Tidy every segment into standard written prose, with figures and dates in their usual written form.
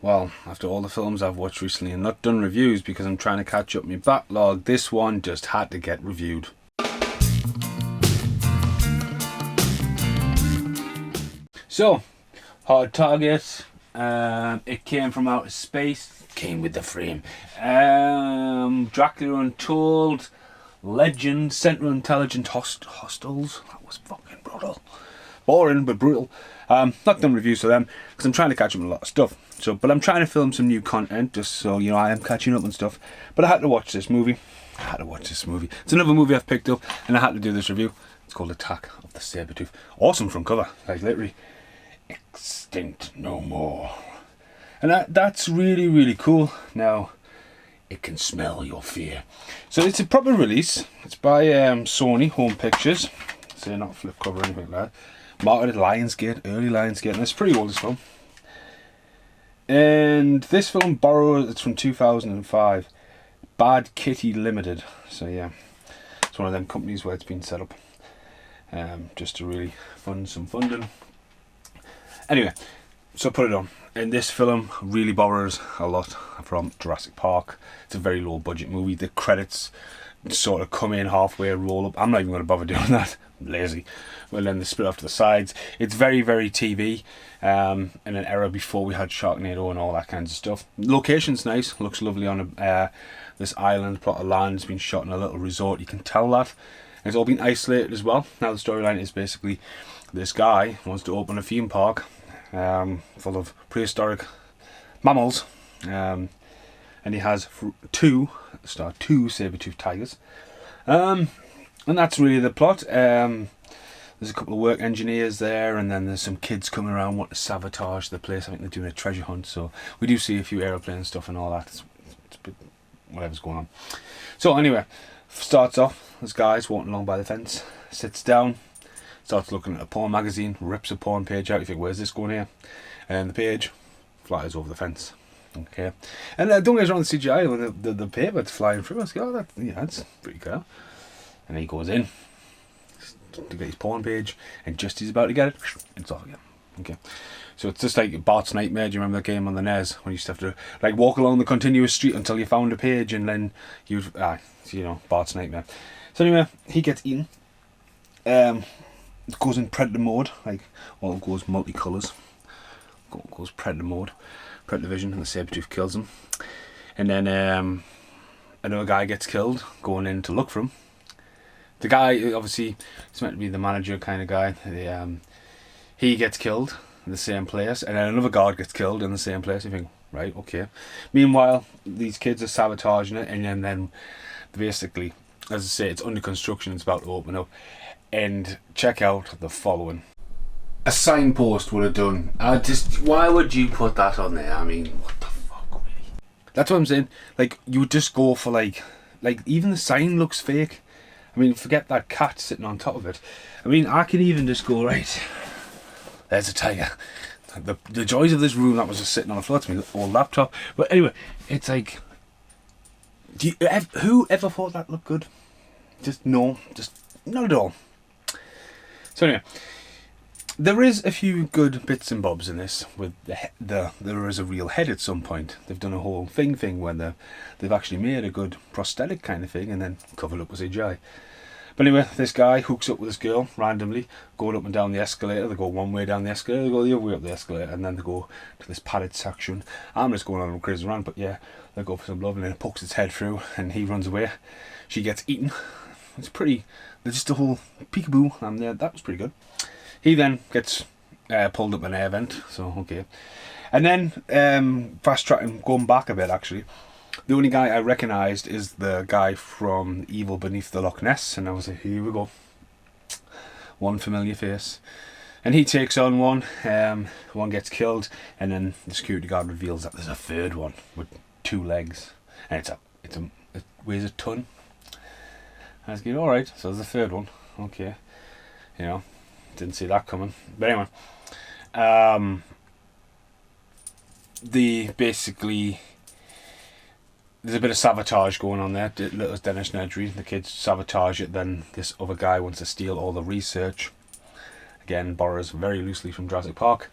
well, after all the films I've watched recently and not done reviews because I'm trying to catch up my backlog, this one just had to get reviewed. So, Hard Target, it came from outer space, came with the frame. Dracula Untold, Legend, Central Intelligence Hostiles, that was fucking brutal. Boring, but brutal. Not done reviews for them, because I'm trying to catch up on a lot of stuff. But I'm trying to film some new content, just so, you know, I am catching up on stuff. But I had to watch this movie. It's another movie I've picked up, and I had to do this review. It's called Attack of the Sabatooth. Awesome front cover, like literally. Extinct no more. And that's really, really cool. Now, it can smell your fear. So it's a proper release. It's by Sony Home Pictures. So not flip cover or anything like that. Marketed Lionsgate, early Lionsgate, and it's pretty old, this film. And this film borrowed, it's from 2005, Bad Kitty Limited. So yeah, it's one of them companies where it's been set up just to really fund some funding. Anyway, so put it on. And this film really borrows a lot from Jurassic Park. It's a very low budget movie. The credits sort of come in halfway, roll up. I'm not even going to bother doing that. I'm lazy. Well, then they split off to the sides. It's very, very TV. In an era before we had Sharknado and all that kinds of stuff. Location's nice. Looks lovely on this island. Plot of land has been shot in a little resort. You can tell that. And it's all been isolated as well. Now the storyline is basically this guy wants to open a theme park full of prehistoric mammals. And he has two saber-toothed tigers. And that's really the plot. There's a couple of work engineers there, and then there's some kids coming around wanting to sabotage the place. I think they're doing a treasure hunt, so we do see a few aeroplane stuff and all that. It's a bit whatever's going on. So anyway, starts off, this guy's walking along by the fence, sits down, starts looking at a porn magazine, rips a porn page out. You think, where's this going here? And the page flies over the fence. Okay, and don't get us wrong, the CGI when the paper's flying through. I was like, oh, that's pretty cool. And he goes in to get his porn page, and just as he's about to get it, it's off again. Okay, so it's just like Bart's Nightmare. Do you remember that game on the NES when you used to have to like walk along the continuous street until you found a page, and then you'd Bart's Nightmare. So anyway, he gets eaten. It goes in predator mode, like all goes multicolours. Goes predator mode, predator vision, and the saber-tooth kills him. And then another guy gets killed going in to look for him. The guy, obviously, he's meant to be the manager kind of guy. He gets killed in the same place, and then another guard gets killed in the same place. You think, right, okay. Meanwhile, these kids are sabotaging it, and then basically, as I say, it's under construction. It's about to open up. And check out the following. A signpost would have done. Why would you put that on there? I mean, what the fuck, really? That's what I'm saying. Like, you would just go for like even the sign looks fake. I mean, forget that cat sitting on top of it. I mean, I can even just go, right, there's a tiger. The joys of this room that was just sitting on the floor to me, old laptop. But anyway, it's like, who ever thought that looked good? Just not at all. So anyway, there is a few good bits and bobs in this. With there is a real head at some point. They've done a whole thing where they've actually made a good prosthetic kind of thing and then covered up with CGI. But anyway, this guy hooks up with this girl randomly, going up and down the escalator. They go one way down the escalator, they go the other way up the escalator, and then they go to this padded section. I'm just going on a crazy rant, but yeah, they go for some love, and then it pokes its head through, and he runs away. She gets eaten. It's pretty. There's just a whole peekaboo, and that was pretty good. He then gets pulled up an air vent, so okay. And then fast tracking, going back a bit actually. The only guy I recognised is the guy from Evil Beneath the Loch Ness, and I was like, here we go. One familiar face. And he takes on one, one gets killed, and then the security guard reveals that there's a third one with 2 legs. And it weighs a ton. I was going, alright, so there's a third one. Okay. You know, didn't see that coming. But anyway. There's a bit of sabotage going on there. Little Dennis Nedry, the kids sabotage it, then this other guy wants to steal all the research. Again, borrows very loosely from Jurassic Park.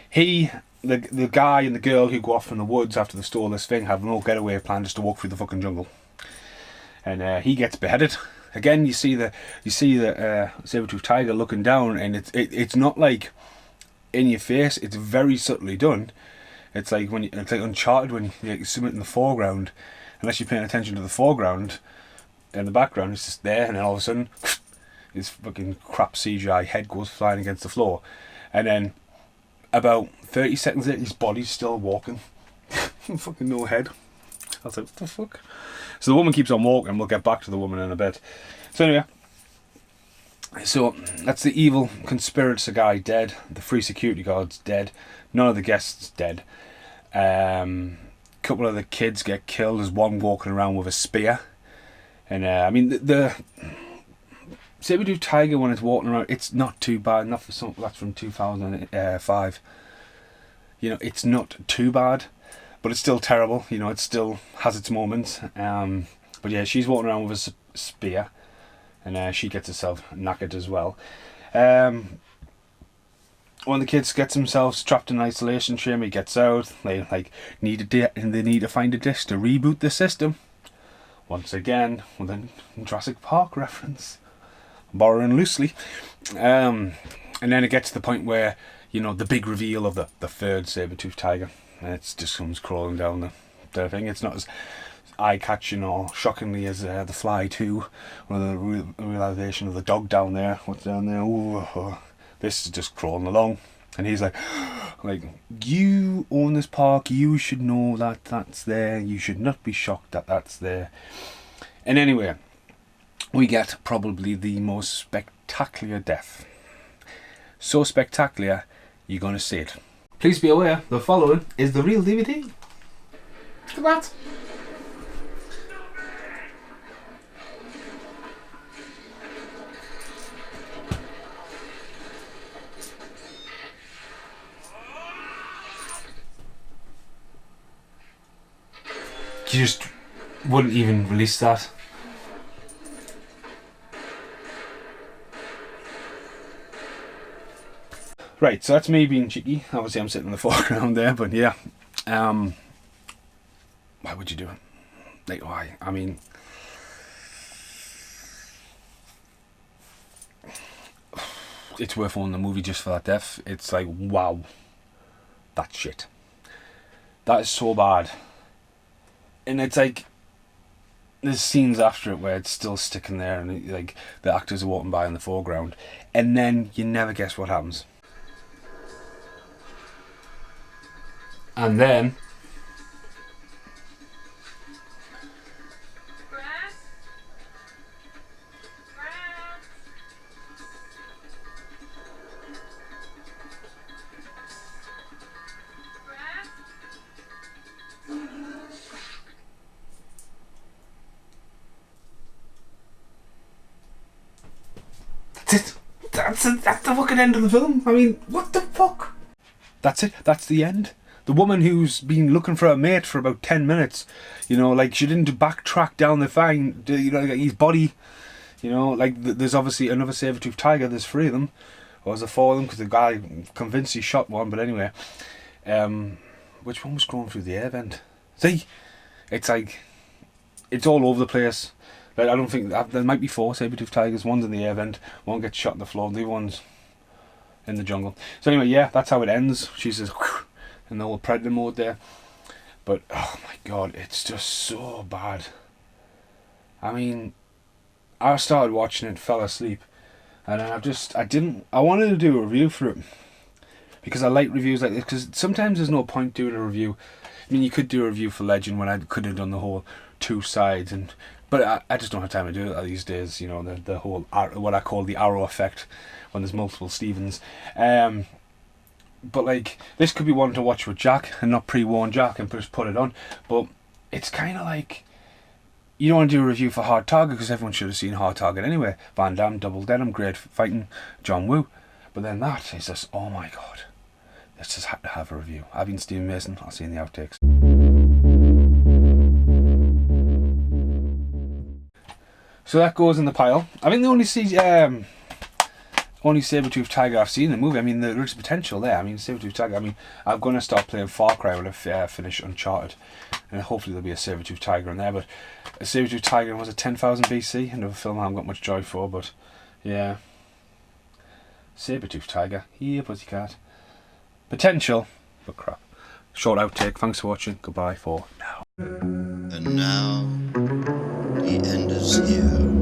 He the guy and the girl who go off in the woods after they stole this thing have no getaway plan, just to walk through the fucking jungle, and he gets beheaded. Again, you see the saber-toothed tiger looking down, and it's not like in your face. It's very subtly done. It's like Uncharted when you see it in the foreground, unless you're paying attention to the foreground. In the background, it's just there, and then all of a sudden, his fucking crap CGI head goes flying against the floor, and then about 30 seconds later, his body's still walking. Fucking no head. I was like, what the fuck? So the woman keeps on walking, and we'll get back to the woman in a bit. So anyway, so that's the evil conspirator guy dead. The 3 security guards dead. None of the guests dead. Couple of the kids get killed. There's one walking around with a spear. And I mean, the saber-toothed tiger, when it's walking around, it's not too bad. Not for something that's from 2005. You know, it's not too bad, but it's still terrible. You know, it still has its moments. But yeah, she's walking around with a spear, and she gets herself knackered as well. One of the kids gets themselves trapped in isolation chamber. He gets out. They need to find a disc to reboot the system. Once again, with a Jurassic Park reference, borrowing loosely. And then it gets to the point where, you know, the big reveal of the third saber-toothed tiger. And it just comes crawling down the thing. It's not as eye-catching or shockingly as The Fly 2, or the realization of the dog down there. What's down there? Ooh, this is just crawling along. And he's like, you own this park, you should know that that's there, you should not be shocked that that's there. And anyway, we get probably the most spectacular death. So spectacular, you're going to see it. Please be aware, the following is the real DVD. Look at that. You just wouldn't even release that. Right, so that's me being cheeky. Obviously I'm sitting in the foreground there, but yeah. Why would you do it? Like, why? I mean, it's worth owning the movie just for that death. It's like, wow. That's shit. That is so bad. And it's like, there's scenes after it where it's still sticking there, and like the actors are walking by in the foreground, and then you never guess what happens. And then that's the fucking end of the film. I mean, what the fuck? That's it. That's the end. The woman who's been looking for a mate for about 10 minutes, you know, like, she didn't backtrack down the thing, you know, like his body, you know, like, there's obviously another saber-toothed tiger, there's 3 of them, or is there 4 of them, because the guy convinced he shot one, but anyway, which one was crawling through the air vent? See, it's like, it's all over the place. Like, I don't think, there might be 4 saber-toothed tigers, one's in the air vent, one gets shot on the floor, the other one's in the jungle. So anyway, yeah, that's how it ends. She says, in the whole predator mode there. But oh my god, it's just so bad. I mean, I started watching it, fell asleep, and then I wanted to do a review for it, because I like reviews like this, because sometimes there's no point doing a review. I mean, you could do a review for Legend when I could have done the whole 2 sides, but I just don't have time to do it these days, you know, the whole, what I call the arrow effect, when there's multiple Stevens. But like, this could be one to watch with Jack and not pre-warn Jack and just put it on. But it's kind of like, you don't want to do a review for Hard Target because everyone should have seen Hard Target anyway. Van Damme, Double Denim, great fighting, John Woo. But then that is just, oh my god, this just had to have a review. I've been Stephen Mason, I'll see you in the outtakes. So that goes in the pile. I think the only only Sabatooth Tiger I've seen in the movie. I mean, there's potential there. I mean, Sabatooth Tiger. I mean, I'm going to start playing Far Cry when I finish Uncharted, and hopefully there'll be a Sabatooth Tiger in there. But a Sabatooth Tiger was it 10,000 BC? Another film I haven't got much joy for, but yeah, Sabatooth Tiger. Yeah, pussycat. Potential, but crap. Short outtake. Thanks for watching. Goodbye for now. And now, the end is here.